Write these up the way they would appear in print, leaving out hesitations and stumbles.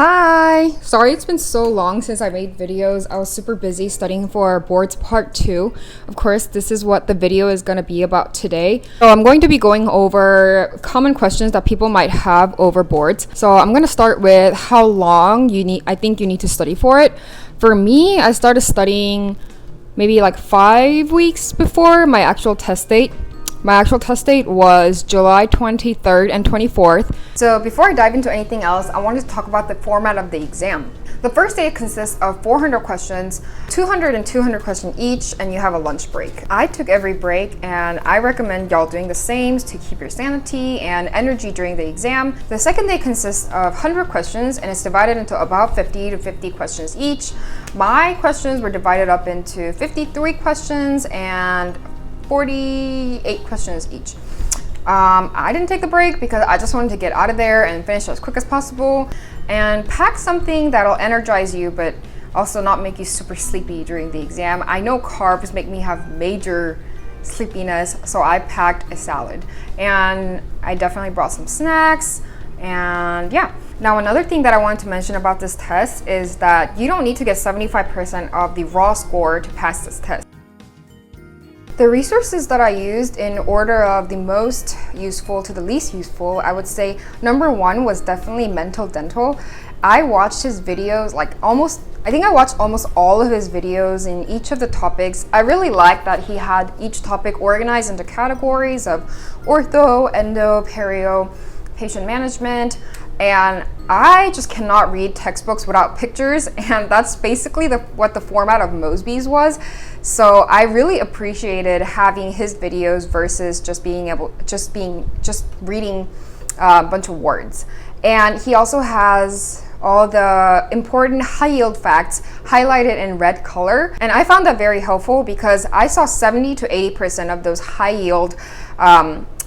Hi! Sorry it's been so long since I made videos. I was super busy studying for boards part 2. Of course, this is what the video is going to be about today. So I'm going to be going over common questions that people might have over boards. So I'm going to start with how long I think you need to study for it. For me, I started studying maybe like 5 weeks before my actual test date. My actual test date was July 23rd and 24th. So before I dive into anything else, I wanted to talk about the format of the exam. The first day consists of 400 questions, 200 and 200 questions each, and you have a lunch break. I took every break, and I recommend y'all doing the same to keep your sanity and energy during the exam. The second day consists of 100 questions, and it's divided into about 50 to 50 questions each. My questions were divided up into 53 questions and 48 questions each. I didn't take the break because I just wanted to get out of there and finish as quick as possible and pack something that'll energize you but also not make you super sleepy during the exam. I know carbs make me have major sleepiness, so I packed a salad and I definitely brought some snacks. And yeah. Now another thing that I wanted to mention about this test is that you don't need to get 75% of the raw score to pass this test. The resources that I used in order of the most useful to the least useful, I would say number one was definitely Mental Dental. I watched his videos I think I watched almost all of his videos in each of the topics. I really liked that he had each topic organized into categories of ortho, endo, perio, patient management, and I just cannot read textbooks without pictures, and that's basically what the format of Mosby's was. So I really appreciated having his videos versus just reading a bunch of words. And he also has all the important high yield facts highlighted in red color, and I found that very helpful because I saw 70 to 80% of those high yield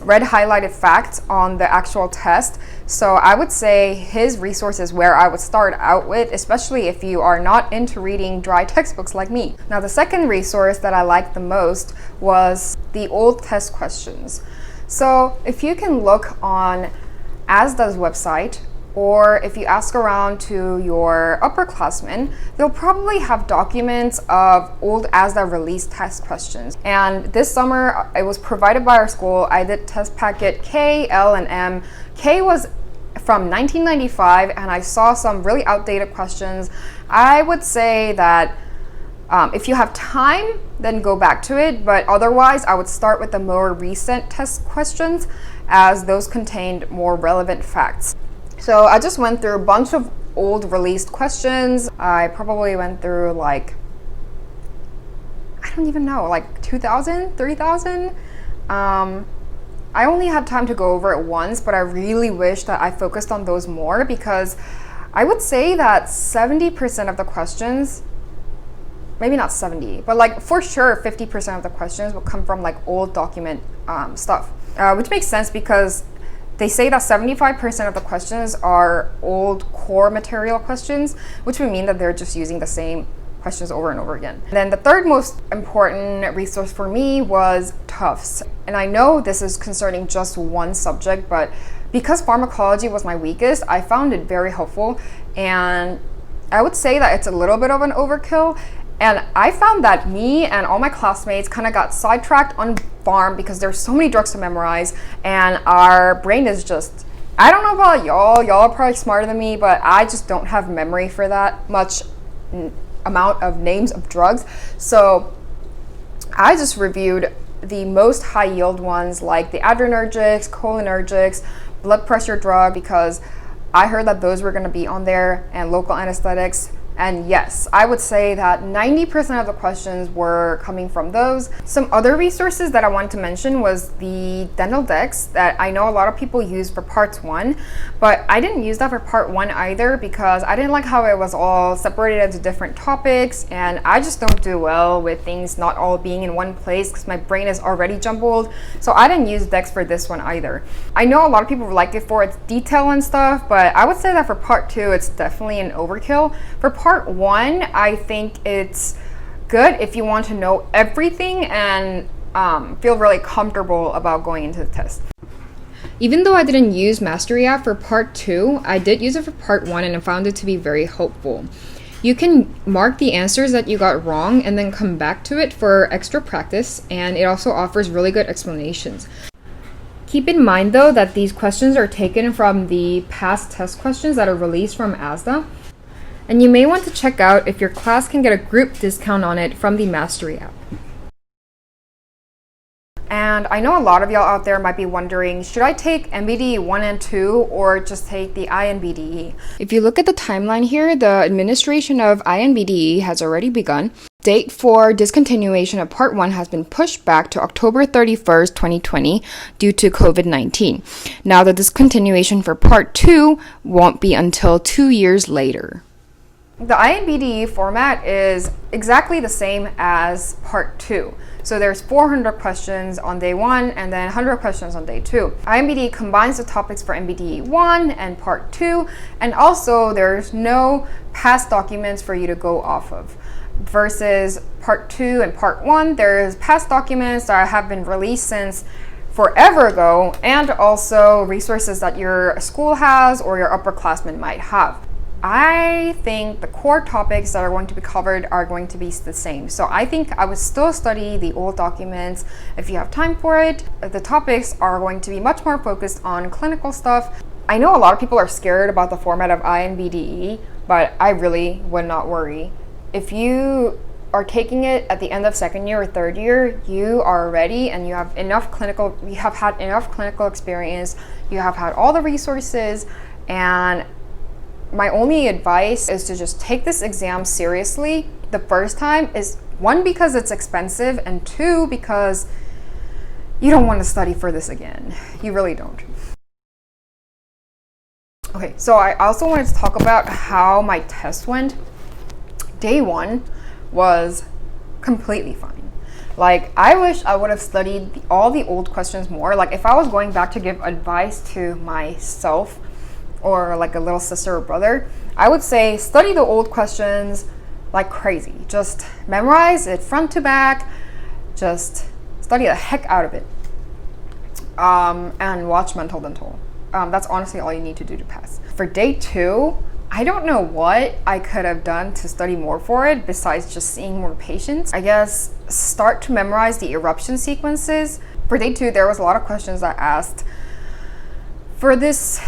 red highlighted facts on the actual test. So I would say his resource is where I would start out with, especially if you are not into reading dry textbooks like me. Now the second resource that I liked the most was the old test questions. So if you can look on ASDA's website, or if you ask around to your upperclassmen, they'll probably have documents of old ASDA release test questions. And this summer, it was provided by our school. I did test packet K, L, and M. K was from 1995, and I saw some really outdated questions. I would say that if you have time, then go back to it, but otherwise, I would start with the more recent test questions as those contained more relevant facts. So I just went through a bunch of old released questions. I probably went through I don't even know, 2,000, 3,000. I only had time to go over it once, but I really wish that I focused on those more because I would say that 70% of the questions, maybe not 70, but for sure 50% of the questions will come from old document stuff, which makes sense because they say that 75% of the questions are old core material questions, which would mean that they're just using the same questions over and over again. And then the third most important resource for me was Tufts. And I know this is concerning just one subject, but because pharmacology was my weakest, I found it very helpful. And I would say that it's a little bit of an overkill. And I found that me and all my classmates kind of got sidetracked on pharm because there's so many drugs to memorize, and our brain is just, I don't know about y'all are probably smarter than me, but I just don't have memory for that much amount of names of drugs. So I just reviewed the most high yield ones like the adrenergics, cholinergics, blood pressure drug, because I heard that those were going to be on there, and local anesthetics. And yes, I would say that 90% of the questions were coming from those. Some other resources that I wanted to mention was the dental decks that I know a lot of people use for parts 1, but I didn't use that for part 1 either because I didn't like how it was all separated into different topics, and I just don't do well with things not all being in one place because my brain is already jumbled. So I didn't use decks for this one either. I know a lot of people like it for its detail and stuff, but I would say that for part 2, it's definitely an overkill. For part 1, I think it's good if you want to know everything and feel really comfortable about going into the test. Even though I didn't use Mastery app for part 2, I did use it for part 1 and I found it to be very helpful. You can mark the answers that you got wrong and then come back to it for extra practice, and it also offers really good explanations. Keep in mind though that these questions are taken from the past test questions that are released from ASDA, and you may want to check out if your class can get a group discount on it from the Mastery app. And I know a lot of y'all out there might be wondering, should I take NBDE 1 and 2 or just take the INBDE? If you look at the timeline here, the administration of INBDE has already begun. Date for discontinuation of Part 1 has been pushed back to October 31st, 2020 due to COVID-19. Now the discontinuation for Part 2 won't be until 2 years later. The INBDE format is exactly the same as Part 2. So there's 400 questions on day 1 and then 100 questions on day 2. INBDE combines the topics for NBDE 1 and Part 2, and also there's no past documents for you to go off of. Versus Part 2 and Part 1, there's past documents that have been released since forever ago, and also resources that your school has or your upperclassmen might have. I think the core topics that are going to be covered are going to be the same. So I think I would still study the old documents if you have time for it. The topics are going to be much more focused on clinical stuff. I know a lot of people are scared about the format of INBDE, but I really would not worry. If you are taking it at the end of second year or third year, you are ready and you have had enough clinical experience, you have had all the resources, and my only advice is to just take this exam seriously the first time. Is 1, because it's expensive, and 2, because you don't want to study for this again. You really don't. Okay, so I also wanted to talk about how my test went. Day 1 was completely fine. Like, I wish I would have studied all the old questions more. Like, if I was going back to give advice to myself or like a little sister or brother, I would say study the old questions like crazy. Just memorize it front to back. Just study the heck out of it. And watch Mental Dental. That's honestly all you need to do to pass. For day 2, I don't know what I could have done to study more for it besides just seeing more patients. I guess start to memorize the eruption sequences. For day 2, there was a lot of questions that asked, for this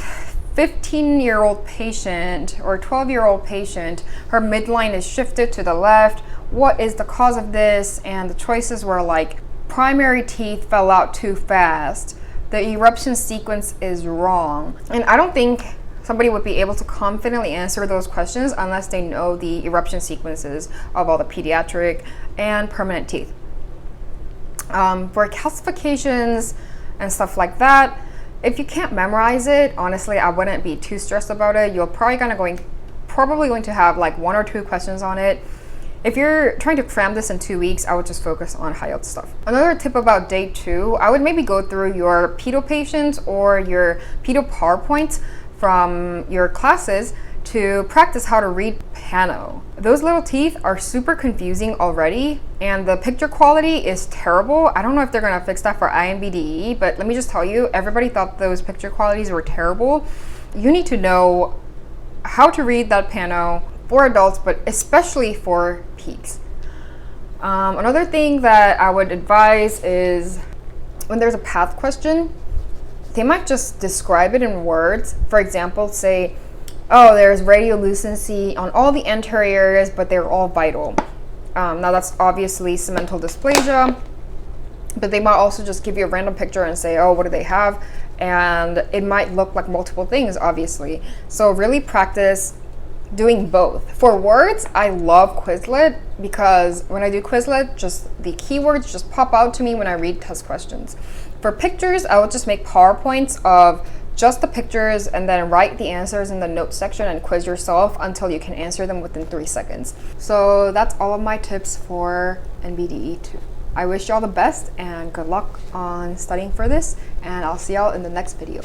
15-year-old patient or 12-year-old patient, her midline is shifted to the left. What is the cause of this? And the choices were like, primary teeth fell out too fast. The eruption sequence is wrong. And I don't think somebody would be able to confidently answer those questions unless they know the eruption sequences of all the pediatric and permanent teeth. For calcifications and stuff like that, if you can't memorize it, honestly, I wouldn't be too stressed about it. You're probably going to have like 1 or 2 questions on it. If you're trying to cram this in 2 weeks, I would just focus on high-yield stuff. Another tip about day 2, I would maybe go through your pedo patients or your pedo PowerPoints from your classes to practice how to read pano. Those little teeth are super confusing already, and the picture quality is terrible. I don't know if they're gonna fix that for INBDE, but let me just tell you, everybody thought those picture qualities were terrible. You need to know how to read that pano for adults, but especially for peds. Another thing that I would advise is when there's a path question, they might just describe it in words. For example, say, oh, there's radiolucency on all the anterior areas, but they're all vital. Now that's obviously segmental dysplasia, but they might also just give you a random picture and say, oh, what do they have? And it might look like multiple things, obviously. So really practice doing both. For words, I love Quizlet because when I do Quizlet, just the keywords just pop out to me when I read test questions. For pictures, I would just make PowerPoints of just the pictures and then write the answers in the notes section and quiz yourself until you can answer them within 3 seconds. So that's all of my tips for NBDE 2. I wish y'all the best and good luck on studying for this, and I'll see y'all in the next video.